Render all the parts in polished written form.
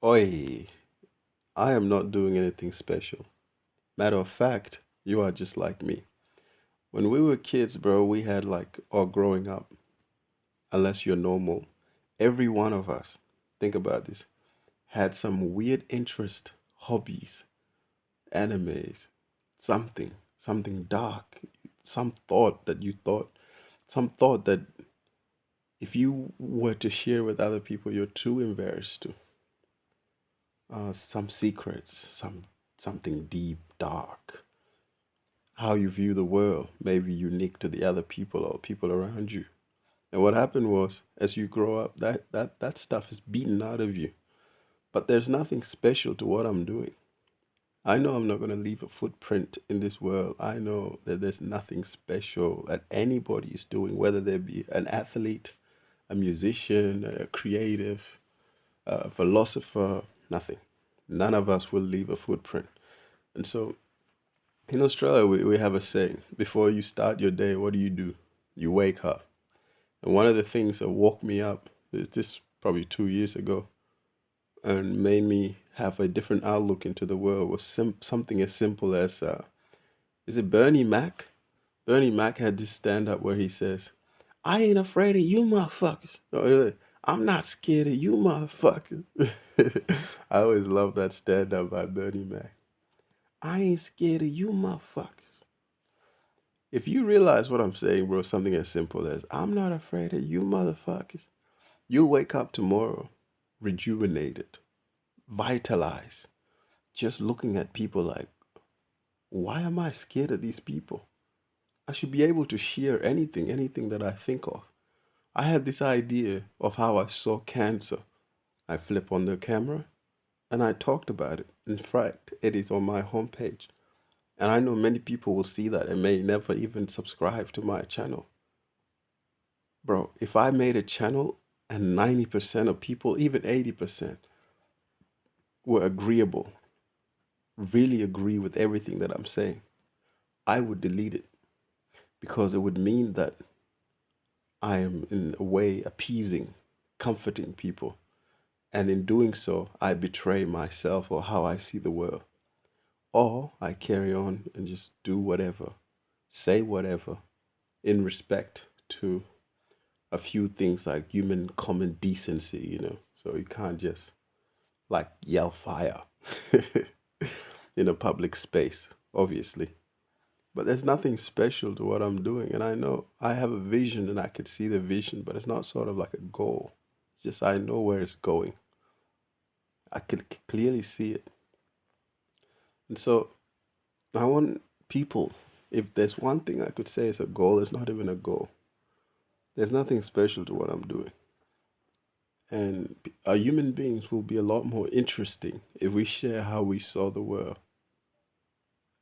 Oi, I am not doing anything special. Matter of fact, you are just like me. When we were kids, bro, we had or growing up, unless you're normal, every one of us, think about this, had some weird interest, hobbies, animes, something dark, some thought that if you were to share with other people, you're too embarrassed to. Some secrets, something deep, dark. How you view the world may be unique to the other people or people around you. And what happened was, as you grow up, that stuff is beaten out of you. But there's nothing special to what I'm doing. I know I'm not going to leave a footprint in this world. I know that there's nothing special that anybody is doing, whether they be an athlete, a musician, a creative, a philosopher, nothing. None of us will leave a footprint. And so in Australia, we have a saying, before you start your day, what do? You wake up. And one of the things that woke me up is this probably 2 years ago and made me have a different outlook into the world was something as simple as, is it Bernie Mac? Bernie Mac had this stand up where he says, I ain't afraid of you motherfuckers. No, I'm not scared of you motherfuckers. I always love that stand up by Bernie Mac. I ain't scared of you motherfuckers. If you realize what I'm saying, bro, something as simple as, I'm not afraid of you motherfuckers, you'll wake up tomorrow rejuvenated, vitalized, just looking at people like, why am I scared of these people? I should be able to share anything that I think of. I had this idea of how I saw cancer. I flip on the camera and I talked about it. In fact, it is on my homepage. And I know many people will see that and may never even subscribe to my channel. Bro, if I made a channel and 90% of people, even 80%, were agreeable, really agree with everything that I'm saying, I would delete it because it would mean that I am in a way appeasing, comforting people. And in doing so, I betray myself or how I see the world. Or I carry on and just do whatever, say whatever, in respect to a few things like human common decency. So you can't just yell fire in a public space, obviously. But there's nothing special to what I'm doing. And I know I have a vision and I could see the vision, but it's not sort of like a goal. It's just I know where it's going. I could clearly see it. And so I want people, if there's one thing I could say is a goal, it's not even a goal. There's nothing special to what I'm doing. And our human beings will be a lot more interesting if we share how we saw the world,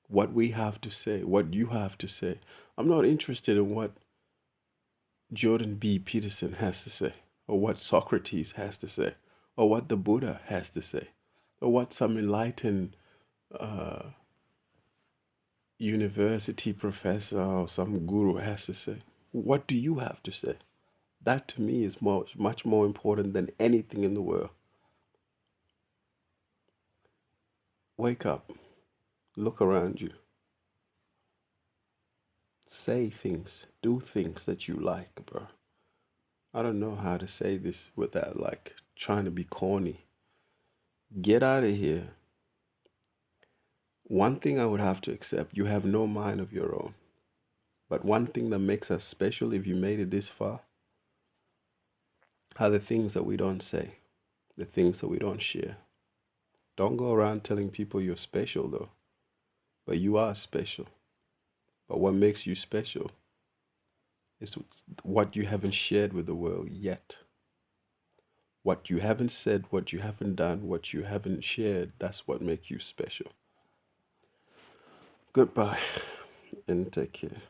what we have to say, what you have to say. I'm not interested in what Jordan B. Peterson has to say, or what Socrates has to say, or what the Buddha has to say, or what some enlightened uh, university professor or some guru has to say. What do you have to say? That to me is much more important than anything in the world. Wake up, look around you, say things, do things that you like, bro. I don't know how to say this without trying to be corny. Get out of here. One thing I would have to accept, you have no mind of your own. But one thing that makes us special, if you made it this far, are the things that we don't say, the things that we don't share. Don't go around telling people you're special though, but you are special. But what makes you special is what you haven't shared with the world yet. What you haven't said, what you haven't done, what you haven't shared, that's what makes you special. Goodbye and take care.